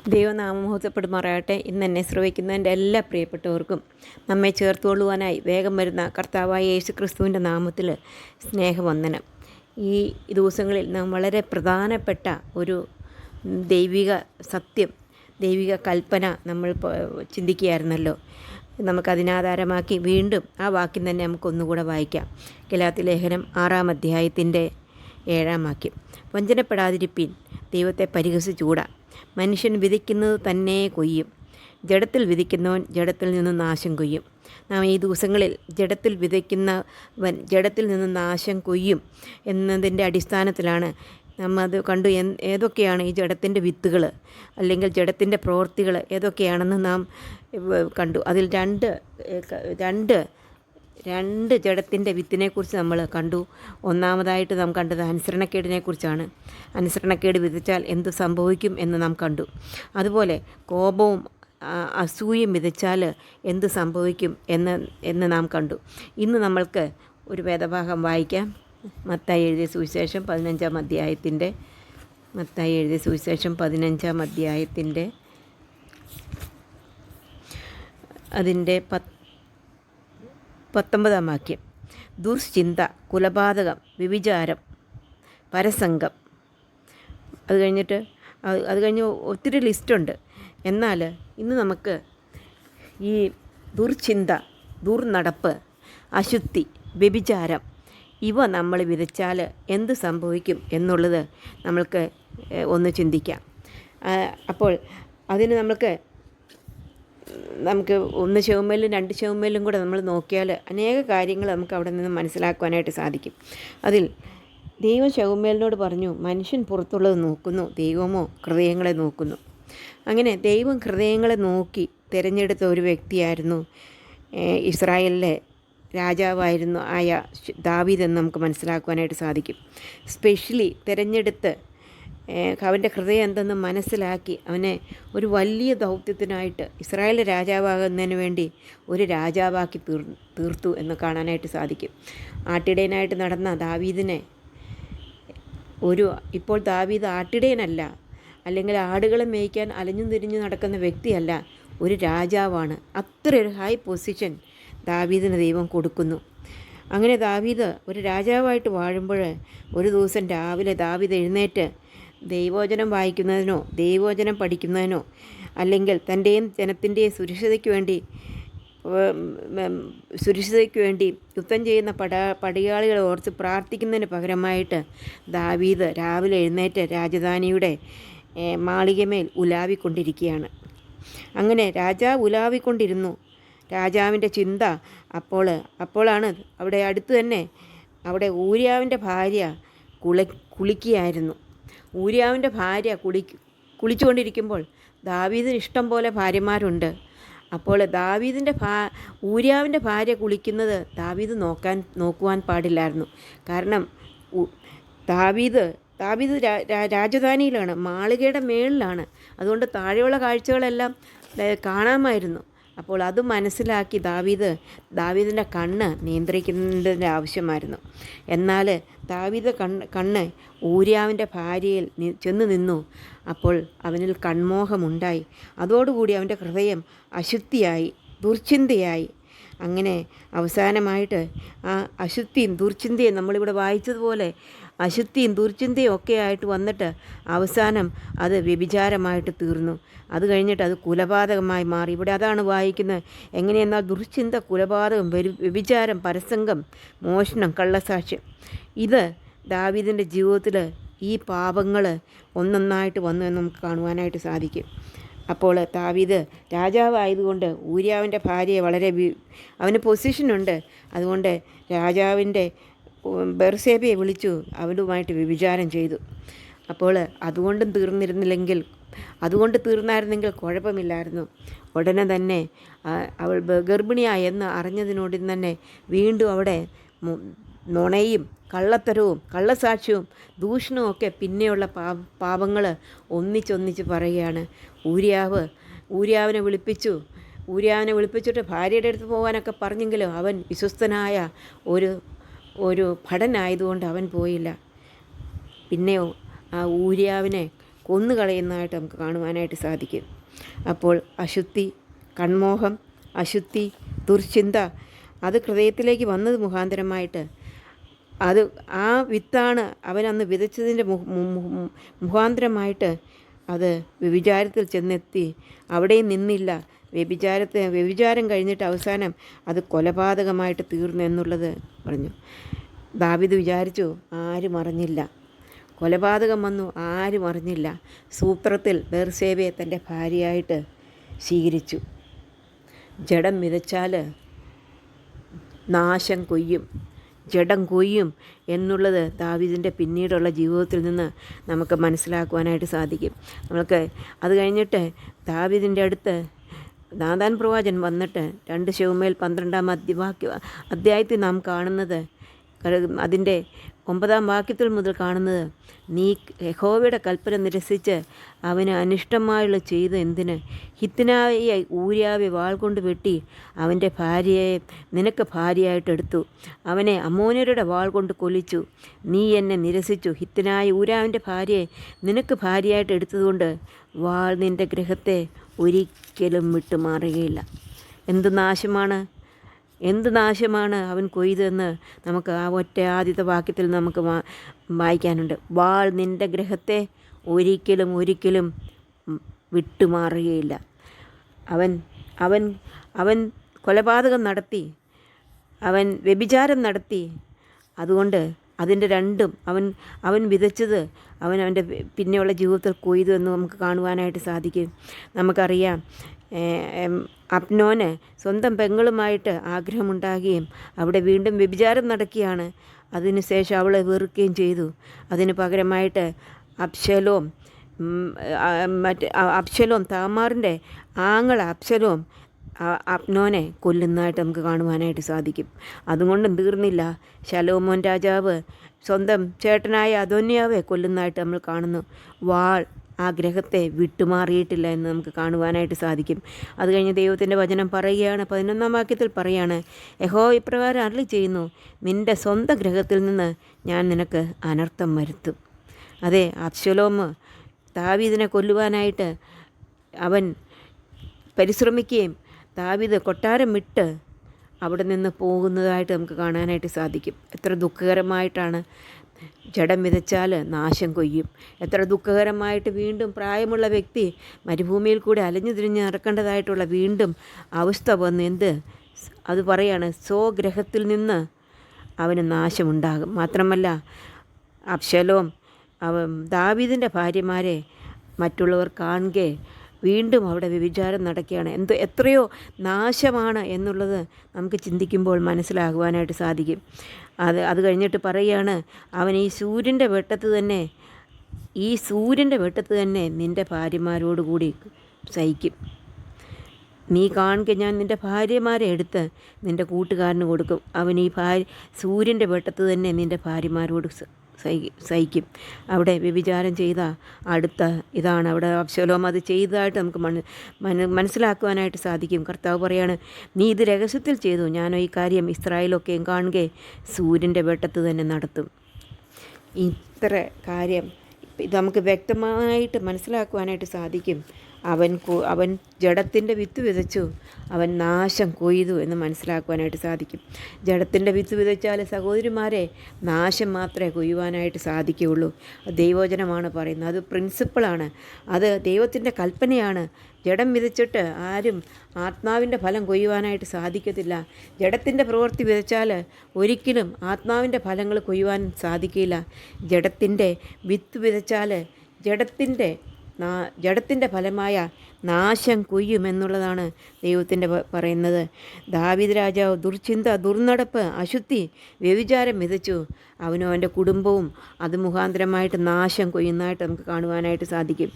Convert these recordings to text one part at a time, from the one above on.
ദൈവനാമമഹത്വപ്പെടുമാറാകട്ടെ. ഇന്ന് എന്നെ ശ്രവിക്കുന്ന എൻ്റെ എല്ലാ പ്രിയപ്പെട്ടവർക്കും നമ്മെ ചേർത്തുകൊള്ളുവാനായി വേഗം വരുന്ന കർത്താവായ യേശുക്രിസ്തുവിൻ്റെ നാമത്തിൽ സ്നേഹവന്ദനം. ഈ ദിവസങ്ങളിൽ നാം വളരെ പ്രധാനപ്പെട്ട ഒരു ദൈവിക സത്യം, ദൈവിക കൽപ്പന നമ്മൾ ചിന്തിക്കുകയായിരുന്നല്ലോ. നമുക്കതിനാധാരമാക്കി വീണ്ടും ആ വാക്യം തന്നെ നമുക്കൊന്നുകൂടെ വായിക്കാം. ഗലാത്യ ലേഖനം 6-ാം അധ്യായത്തിൻ്റെ 7-ാം വാക്യം. വഞ്ചനപ്പെടാതിരിപ്പീൻ, ദൈവത്തെ പരിഹസിച്ചുകൂടാ. മനുഷ്യൻ വിധിക്കുന്നത് തന്നെ കൊയ്യും. ജഡത്തിൽ വിധിക്കുന്നവൻ ജഡത്തിൽ നിന്ന് നാശം കൊയ്യും. നാം ഈ ദിവസങ്ങളിൽ ജഡത്തിൽ വിതയ്ക്കുന്നവൻ ജഡത്തിൽ നിന്ന് നാശം കൊയ്യും എന്നതിൻ്റെ അടിസ്ഥാനത്തിലാണ് നമ്മൾ അത് കണ്ടു. ഏതൊക്കെയാണ് ഈ ജഡത്തിൻ്റെ വിത്തുകൾ അല്ലെങ്കിൽ ജഡത്തിൻ്റെ പ്രവൃത്തികൾ ഏതൊക്കെയാണെന്ന് നാം കണ്ടു. അതിൽ രണ്ട് ജഡത്തിൻ്റെ വിത്തിനെക്കുറിച്ച് നമ്മൾ കണ്ടു. ഒന്നാമതായിട്ട് നാം കണ്ടത് അനുസരണക്കേടിനെക്കുറിച്ചാണ്. അനുസരണക്കേട് വിതച്ചാൽ എന്ത് സംഭവിക്കും എന്ന് നാം കണ്ടു. അതുപോലെ കോപവും അസൂയയും വിതച്ചാൽ എന്ത് സംഭവിക്കും എന്ന് നാം കണ്ടു. ഇന്ന് നമ്മൾക്ക് ഒരു വേദഭാഗം വായിക്കാം. മത്തായി എഴുതിയ സുവിശേഷം 15-ാം അധ്യായത്തിൻ്റെ അതിൻ്റെ 19-ാം വാക്യം. ദുശ്ചിന്ത, കുലപാതകം, വ്യഭിചാരം, പരസംഗം. അത് കഴിഞ്ഞ് ഒത്തിരി ലിസ്റ്റുണ്ട്. എന്നാൽ ഇന്ന് നമുക്ക് ഈ ദുർചിന്ത, ദുർനടപ്പ്, അശുദ്ധി, വ്യഭിചാരം ഇവ നമ്മൾ വിതച്ചാൽ എന്ത് സംഭവിക്കും എന്നുള്ളത് നമ്മൾക്ക് ഒന്ന് ചിന്തിക്കാം. അപ്പോൾ അതിന് നമുക്ക് 1 ശവമേലും 2 ശവമേലും കൂടെ നമ്മൾ നോക്കിയാൽ അനേക കാര്യങ്ങൾ നമുക്ക് അവിടെ നിന്ന് മനസ്സിലാക്കുവാനായിട്ട് സാധിക്കും. അതിൽ ദൈവം ശവമേലിനോട് പറഞ്ഞു, മനുഷ്യൻ പുറത്തുള്ളത് നോക്കുന്നു, ദൈവമോ ഹൃദയങ്ങളെ നോക്കുന്നു. അങ്ങനെ ദൈവം ഹൃദയങ്ങളെ നോക്കി തിരഞ്ഞെടുത്ത ഒരു വ്യക്തിയായിരുന്നു ഇസ്രായേലിലെ രാജാവായിരുന്നു ആയ ദാവീദ് എന്ന് നമുക്ക് മനസ്സിലാക്കുവാനായിട്ട് സാധിക്കും. സ്പെഷ്യലി തിരഞ്ഞെടുത്ത് അവൻ്റെ ഹൃദയം എന്തെന്ന് മനസ്സിലാക്കി അവനെ ഒരു വലിയ ദൗത്യത്തിനായിട്ട് ഇസ്രായേൽ രാജാവാകുന്നതിന് വേണ്ടി ഒരു രാജാവാക്കി തീർത്തു എന്ന് കാണാനായിട്ട് സാധിക്കും. ആട്ടിടയനായിട്ട് നടന്ന ദാവീദിനെ ഇപ്പോൾ ദാവീദ് ആട്ടിടയനല്ല, അല്ലെങ്കിൽ ആടുകളെ മേയ്ക്കാൻ അലഞ്ഞു തിരിഞ്ഞു നടക്കുന്ന വ്യക്തിയല്ല, ഒരു രാജാവാണ്. അത്രയൊരു ഹൈ പൊസിഷൻ ദാവീദിന് ദൈവം കൊടുക്കുന്നു. അങ്ങനെ ദാവീദ് ഒരു രാജാവായിട്ട് വാഴുമ്പോൾ ഒരു ദിവസം രാവിലെ ദാവീദ് എഴുന്നേറ്റ് ദൈവവചനം വായിക്കുന്നതിനോ ദൈവവചനം പഠിക്കുന്നതിനോ അല്ലെങ്കിൽ തൻ്റെയും ജനത്തിൻ്റെയും സുരക്ഷിതയ്ക്ക് വേണ്ടി യുദ്ധം ചെയ്യുന്ന പടയാളികളെ ഓർത്ത് പ്രാർത്ഥിക്കുന്നതിന് പകരമായിട്ട് ദാവീദ് രാവിലെ എഴുന്നേറ്റ് രാജധാനിയുടെ മാളികമേൽ ഉലാവിക്കൊണ്ടിരിക്കുകയാണ്. അങ്ങനെ രാജാവ് ഉലാവിക്കൊണ്ടിരുന്നു. രാജാവിൻ്റെ ചിന്ത അപ്പോഴാണ് അവിടെ അടുത്ത് തന്നെ അവിടെ ഊര്യാവിൻ്റെ ഭാര്യ കുളിക്കുകയായിരുന്നു. ഊര്യാവിൻ്റെ ഭാര്യ കുളിച്ചുകൊണ്ടിരിക്കുമ്പോൾ ദാവീദിന് ഇഷ്ടം പോലെ ഭാര്യമാരുണ്ട്. അപ്പോൾ ഊര്യാവിൻ്റെ ഭാര്യ കുളിക്കുന്നത് ദാവീദ് നോക്കുവാൻ പാടില്ലായിരുന്നു. കാരണം ദാവീദ് രാജധാനിയിലാണ്, മാളികയുടെ മേളിലാണ്. അതുകൊണ്ട് താഴെയുള്ള കാഴ്ചകളെല്ലാം കാണാമായിരുന്നു. അപ്പോൾ അത് മനസ്സിലാക്കി ദാവീദിൻ്റെ കണ്ണ് നിയന്ത്രിക്കുന്നതിൻ്റെ ആവശ്യമായിരുന്നു. എന്നാൽ ദാവീദ് കണ്ണ് ഊര്യാവിൻ്റെ ഭാര്യയിൽ ചെന്ന് നിന്നു. അപ്പോൾ അവനിൽ കൺമോഹമുണ്ടായി. അതോടുകൂടി അവൻ്റെ ഹൃദയം അശുദ്ധിയായി, ദുർചിന്തയായി. അങ്ങനെ അവസാനമായിട്ട് ആ അശുദ്ധിയും ദുർചിന്തയും നമ്മളിവിടെ വായിച്ചതുപോലെ അശുദ്ധിയും ദുർചിന്തയും ഒക്കെ ആയിട്ട് വന്നിട്ട് അവസാനം അത് വ്യഭിചാരമായിട്ട് തീർന്നു. അത് കഴിഞ്ഞിട്ട് അത് കുലപാതകമായി മാറി. ഇവിടെ അതാണ് വായിക്കുന്നത്. എങ്ങനെയെന്നാൽ ദുർചിന്ത, കുലപാതകം, വ്യഭിചാരം, പരസംഗം, മോഷണം, കള്ളസാക്ഷ്യം. ഇത് ദാവീദിൻ്റെ ജീവിതത്തിൽ ഈ പാപങ്ങൾ ഒന്നൊന്നായിട്ട് വന്നു എന്ന് നമുക്ക് കാണുവാനായിട്ട് സാധിക്കും. അപ്പോൾ ദാവീദ് രാജാവായതുകൊണ്ട് ഊര്യാവിൻ്റെ ഭാര്യയെ അവന് പൊസിഷനുണ്ട്. അതുകൊണ്ട് രാജാവിൻ്റെ ബെർസേബയെ വിളിച്ചു അവനുമായിട്ട് വ്യഭിചാരം ചെയ്തു. അപ്പോൾ അതുകൊണ്ട് തീർന്നായിരുന്നെങ്കിൽ കുഴപ്പമില്ലായിരുന്നു. ഉടനെ തന്നെ അവൾ ഗർഭിണിയായെന്ന് അറിഞ്ഞതിനോട് തന്നെ വീണ്ടും അവിടെ നുണയും കള്ളത്തരവും കള്ളസാക്ഷ്യവും ദൂഷണവും ഒക്കെ പിന്നെയുള്ള പാപങ്ങൾ ഒന്നിച്ചൊന്നിച്ച് പറയുകയാണ്. ഊര്യാവിനെ വിളിപ്പിച്ചിട്ട് ഭാര്യയുടെ അടുത്ത് പോകാനൊക്കെ പറഞ്ഞെങ്കിലും അവൻ വിശ്വസ്തനായ ഒരു ഭടനായതുകൊണ്ട് അവൻ പോയില്ല. പിന്നെയോ ആ ഊര്യാവിനെ കൊന്നുകളയുന്നതായിട്ട് നമുക്ക് കാണുവാനായിട്ട് സാധിക്കും. അപ്പോൾ അശുദ്ധി, കൺമോഹം, അശുദ്ധി, ദുർചിന്ത അത് ഹൃദയത്തിലേക്ക് വന്നത് മുഖാന്തരമായിട്ട് അത് ആ വിത്താണ് അവനന്ന് വിതച്ചതിൻ്റെ മുഖാന്തരമായിട്ട് അത് വ്യഭിചാരത്തിൽ ചെന്നെത്തി. അവിടെയും നിന്നില്ല. വ്യഭിചാരം കഴിഞ്ഞിട്ട് അവസാനം അത് കൊലപാതകമായിട്ട് തീർന്നു എന്നുള്ളത് പറഞ്ഞു. ദാവീദ് വിചാരിച്ചു, ആരും അറിഞ്ഞില്ല. കൊലപാതകം വന്നു, ആരും അറിഞ്ഞില്ല. സൂത്രത്തിൽ ബേർശേബയെ തൻ്റെ ഭാര്യയായിട്ട് സ്വീകരിച്ചു. ജഡം വിതച്ചാൽ നാശം കൊയ്യും, ജഡം കൊയ്യും എന്നുള്ളത് ദാവീദിൻ്റെ പിന്നീടുള്ള ജീവിതത്തിൽ നിന്ന് നമുക്ക് മനസ്സിലാക്കുവാനായിട്ട് സാധിക്കും. നമുക്ക് അത് കഴിഞ്ഞിട്ട് ദാവീദിൻ്റെ അടുത്ത് നാഥാൻ പ്രവാചകൻ വന്നിട്ട് 2 ശമൂവേൽ 12 അധ്യായത്തിൽ നാം കാണുന്നത്, അതിൻ്റെ 9 വാക്യത്തിൽ മുതൽ കാണുന്നത്, നീ യഹോവയുടെ കൽപ്പന നിരസിച്ച് അവന് അനിഷ്ടമായുള്ള ചെയ്ത് എന്തിന്? ഹിത്തനായ ഊര്യാവെ വാൾ കൊണ്ട് വെട്ടി അവൻ്റെ ഭാര്യയെ നിനക്ക് ഭാര്യയായിട്ടെടുത്തു. അവനെ അമ്മോന്യരുടെ വാൾ കൊണ്ട് കൊല്ലിച്ചു. നീ എന്നെ നിരസിച്ചു. ഹിത്തനായ ഊരാവിൻ്റെ ഭാര്യയെ നിനക്ക് ഭാര്യയായിട്ട് എടുത്തതുകൊണ്ട് വാൾ നിൻ്റെ ഗൃഹത്തെ ഒരിക്കലും വിട്ടുമാറുകയില്ല. എന്ത് നാശമാണ് അവൻ കൊയ്തെന്ന് നമുക്ക് ആ ആദ്യത്തെ വാക്യത്തിൽ നമുക്ക് വായിക്കാനുണ്ട്. വാൾ നിൻ്റെ ഗൃഹത്തെ ഒരിക്കലും വിട്ടുമാറുകയില്ല. അവൻ കൊലപാതകം നടത്തി, അവൻ വ്യഭിചാരം നടത്തി. അതുകൊണ്ട് അതിൻ്റെ രണ്ടും അവൻ വിതച്ചത് അവൻ്റെ പിന്നെയുള്ള ജീവിതത്തിൽ കൊയ്തു എന്ന് നമുക്ക് കാണുവാനായിട്ട് സാധിക്കും. നമുക്കറിയാം, അബ്നോന് സ്വന്തം പെങ്ങളുമായിട്ട് ആഗ്രഹമുണ്ടാകുകയും അവിടെ വീണ്ടും വ്യഭിചാരം നടക്കുകയാണ്. അതിനുശേഷം അവളെ വെറുക്കുകയും ചെയ്തു. അതിന് പകരമായിട്ട് അബ്ശലോം താമാറിൻ്റെ അബ്ശലോം അബ്നോനെ കൊല്ലുന്നതായിട്ട് നമുക്ക് കാണുവാനായിട്ട് സാധിക്കും. അതുകൊണ്ടും തീർന്നില്ല. ശലോമോൻ രാജാവ് സ്വന്തം ചേട്ടനായ അദോന്യാവെ കൊല്ലുന്നതായിട്ട് നമ്മൾ കാണുന്നു. വാൾ ആ ഗ്രഹത്തെ വിട്ടുമാറിയിട്ടില്ല എന്ന് നമുക്ക് കാണുവാനായിട്ട് സാധിക്കും. അത് കഴിഞ്ഞ് ദൈവത്തിൻ്റെ വചനം പറയുകയാണ്, 11 വാക്യത്തിൽ പറയുകയാണ്, യഹോവ ഇപ്രകാരം അരുളി ചെയ്യുന്നു, നിൻ്റെ സ്വന്തം ഗ്രഹത്തിൽ നിന്ന് ഞാൻ നിനക്ക് അനർത്ഥം വരുത്തും. അതെ, അബ്ശലോം ദാവീദിനെ കൊല്ലുവാനായിട്ട് അവൻ പരിശ്രമിക്കുകയും ദാവീദ് കൊട്ടാരം വിട്ട് അവിടെ നിന്ന് പോകുന്നതായിട്ട് നമുക്ക് കാണാനായിട്ട് സാധിക്കും. എത്ര ദുഃഖകരമായിട്ടാണ്. ജഡം വിതച്ചാൽ നാശം കൊയ്യും. എത്ര ദുഃഖകരമായിട്ട് വീണ്ടും പ്രായമുള്ള വ്യക്തി മരുഭൂമിയിൽ കൂടെ അലഞ്ഞു തിരിഞ്ഞ് നടക്കേണ്ടതായിട്ടുള്ള വീണ്ടും അവസ്ഥ വന്ന് അത് പറയാണ്, സ്വഗ്രഹത്തിൽ നിന്ന് അവന് നാശമുണ്ടാകും. മാത്രമല്ല അബ്ശലോം ദാവീദിൻ്റെ ഭാര്യമാരെ മറ്റുള്ളവർ കാണുകെ വീണ്ടും അവിടെ വ്യഭിചാരം നടക്കുകയാണ്. എത്രയോ നാശമാണ് എന്നുള്ളത് നമുക്ക് ചിന്തിക്കുമ്പോൾ മനസ്സിലാകുവാനായിട്ട് സാധിക്കും. അത് കഴിഞ്ഞിട്ട് പറയുകയാണ്, അവൻ ഈ സൂര്യൻ്റെ വെട്ടത്ത് തന്നെ നിൻ്റെ ഭാര്യമാരോടുകൂടി സഹിക്കും. നീ കാണുക, ഞാൻ നിൻ്റെ ഭാര്യമാരെ എടുത്ത് നിൻ്റെ കൂട്ടുകാരന് കൊടുക്കും. അവൻ ഈ സൂര്യൻ്റെ വെട്ടത്ത് തന്നെ നിൻ്റെ ഭാര്യമാരോട് സഹിക്കും. അവിടെ വ്യഭിചാരം ചെയ്ത അടുത്ത ഇതാണ്. അവിടെ അബ്ശലോം അത് ചെയ്തതായിട്ട് നമുക്ക് മനസ്സിലാക്കുവാനായിട്ട് സാധിക്കും. കർത്താവ് പറയാണ്, നീ ഇത് രഹസ്യത്തിൽ ചെയ്തു, ഞാനോ ഈ കാര്യം ഇസ്രായേലൊക്കെയും കാണുകെ സൂര്യൻ്റെ വെട്ടത്ത് തന്നെ നടത്തും. ഇത്ര കാര്യം ഇത് നമുക്ക് വ്യക്തമായിട്ട് മനസ്സിലാക്കുവാനായിട്ട് സാധിക്കും. അവൻ ജഡത്തിൻ്റെ വിത്ത് വിതച്ചു, അവൻ നാശം കൊയ്തു എന്ന് മനസ്സിലാക്കുവാനായിട്ട് സാധിക്കും. ജഡത്തിൻ്റെ വിത്ത് വിതച്ചാൽ സഹോദരിമാരെ നാശം മാത്രമേ കൊയ്യുവാനായിട്ട് സാധിക്കുകയുള്ളൂ. ദൈവവചനമാണ് പറയുന്നത്. അത് പ്രിൻസിപ്പിളാണ്. അത് ദൈവത്തിൻ്റെ കൽപ്പനയാണ്. ജഡം വിതച്ചിട്ട് ആരും ആത്മാവിൻ്റെ ഫലം കൊയ്യുവാനായിട്ട് സാധിക്കത്തില്ല. ജഡത്തിൻ്റെ പ്രവൃത്തി വിതച്ചാൽ ഒരിക്കലും ആത്മാവിൻ്റെ ഫലങ്ങൾ കൊയ്യുവാൻ സാധിക്കില്ല. ജഡത്തിൻ്റെ വിത്ത് വിതച്ചാൽ ജഡത്തിൻ്റെ ഫലമായ നാശം കൊയ്യുമെന്നുള്ളതാണ് ദൈവത്തിൻ്റെ പറയുന്നത്. ദാവീദ് രാജാവ് ദുർചിന്ത, ദുർനടപ്പ്, അശുദ്ധി, വ്യഭിചാരം വിതച്ചു. അവനും അവൻ്റെ കുടുംബവും അത് മുഖാന്തരമായിട്ട് നാശം കൊയ്യുന്നതായിട്ട് നമുക്ക് കാണുവാനായിട്ട് സാധിക്കും.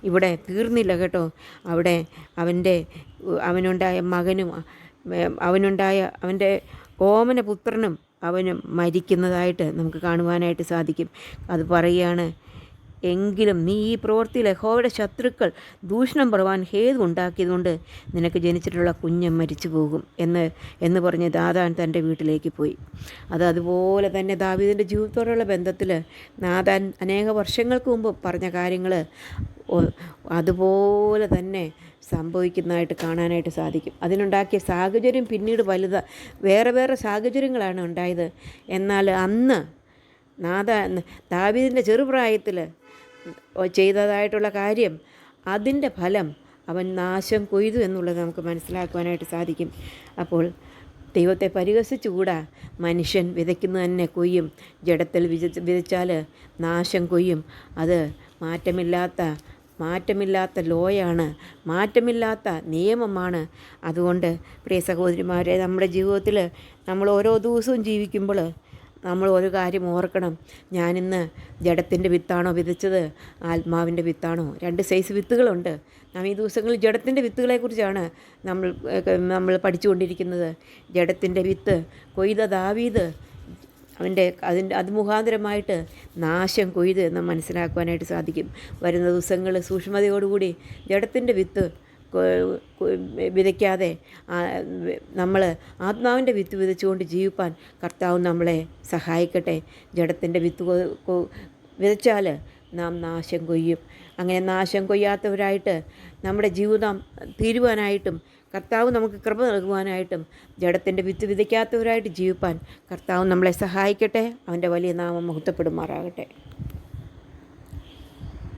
ഇവിടെ തീർന്നില്ല കേട്ടോ. അവിടെ അവനുണ്ടായ മകനും അവൻ്റെ ഓമന പുത്രനും അവനും മരിക്കുന്നതായിട്ട് നമുക്ക് കാണുവാനായിട്ട് സാധിക്കും. അത് പറയുകയാണ്, എങ്കിലും നീ ഈ പ്രവൃത്തിയിൽ യഹോവയുടെ ശത്രുക്കൾ ദൂഷണം പറവാൻ ഹേതു ഉണ്ടാക്കിയതുകൊണ്ട് നിനക്ക് ജനിച്ചിട്ടുള്ള കുഞ്ഞ് മരിച്ചു പോകും എന്ന് പറഞ്ഞ് നാഥാൻ തൻ്റെ വീട്ടിലേക്ക് പോയി. അതുപോലെ തന്നെ ദാവീദിൻ്റെ ജീവിതത്തോടുള്ള ബന്ധത്തിൽ നാഥാൻ അനേക വർഷങ്ങൾക്ക് മുമ്പ് പറഞ്ഞ കാര്യങ്ങൾ അതുപോലെ തന്നെ സംഭവിക്കുന്നതായിട്ട് കാണാനായിട്ട് സാധിക്കും. അതിനുണ്ടാക്കിയ സാഹചര്യം പിന്നീട് വേറെ വേറെ സാഹചര്യങ്ങളാണ് ഉണ്ടായത്. എന്നാൽ അന്ന് ദാവീദിൻ്റെ ചെറുപ്രായത്തിൽ ചെയ്തതായിട്ടുള്ള കാര്യം, അതിൻ്റെ ഫലം അവൻ നാശം കൊയ്തു എന്നുള്ളത് നമുക്ക് മനസ്സിലാക്കുവാനായിട്ട് സാധിക്കും. അപ്പോൾ ദൈവത്തെ പരിഹസിച്ചുകൂടാ. മനുഷ്യൻ വിതയ്ക്കുന്നത് തന്നെ കൊയ്യും. ജഡത്തിൽ വിതച്ചാൽ നാശം കൊയ്യും. അത് മാറ്റമില്ലാത്ത ലോയാണ്, മാറ്റമില്ലാത്ത നിയമമാണ്. അതുകൊണ്ട് പ്രിയ സഹോദരിമാരെ, നമ്മുടെ ജീവിതത്തിൽ നമ്മൾ ഓരോ ദിവസവും ജീവിക്കുമ്പോൾ നമ്മൾ ഒരു കാര്യം ഓർക്കണം. ഞാനിന്ന് ജഡത്തിൻ്റെ വിത്താണോ വിതച്ചത്, ആത്മാവിൻ്റെ വിത്താണോ? 2 സൈസ് വിത്തുകളുണ്ട്. നാം ഈ ദിവസങ്ങളിൽ ജഡത്തിൻ്റെ വിത്തുകളെക്കുറിച്ചാണ് നമ്മൾ പഠിച്ചുകൊണ്ടിരിക്കുന്നത്. ജഡത്തിൻ്റെ വിത്ത് കൊയ്ത ദാവീദ് അത് മുഖാന്തരമായിട്ട് നാശം കൊയ്ത് എന്ന് മനസ്സിലാക്കുവാനായിട്ട് സാധിക്കും. വരുന്ന ദിവസങ്ങൾ സൂക്ഷ്മതയോടുകൂടി ജഡത്തിൻ്റെ വിത്ത് വിതയ്ക്കാതെ നമ്മൾ ആത്മാവിൻ്റെ വിത്ത് വിതച്ചുകൊണ്ട് ജീവിപ്പാൻ കർത്താവ് നമ്മളെ സഹായിക്കട്ടെ. ജഡത്തിൻ്റെ വിത്ത് വിതച്ചാൽ നാം നാശം കൊയ്യും. അങ്ങനെ നാശം കൊയ്യാത്തവരായിട്ട് നമ്മുടെ ജീവിതം തീരുവാനായിട്ടും കർത്താവ് നമുക്ക് കൃപ നൽകുവാനായിട്ടും ജഡത്തിൻ്റെ വിത്ത് വിതയ്ക്കാത്തവരായിട്ട് ജീവിപ്പാൻ കർത്താവ് നമ്മളെ സഹായിക്കട്ടെ. അവൻ്റെ വലിയ നാമം മഹത്വപ്പെടുമാറാകട്ടെ.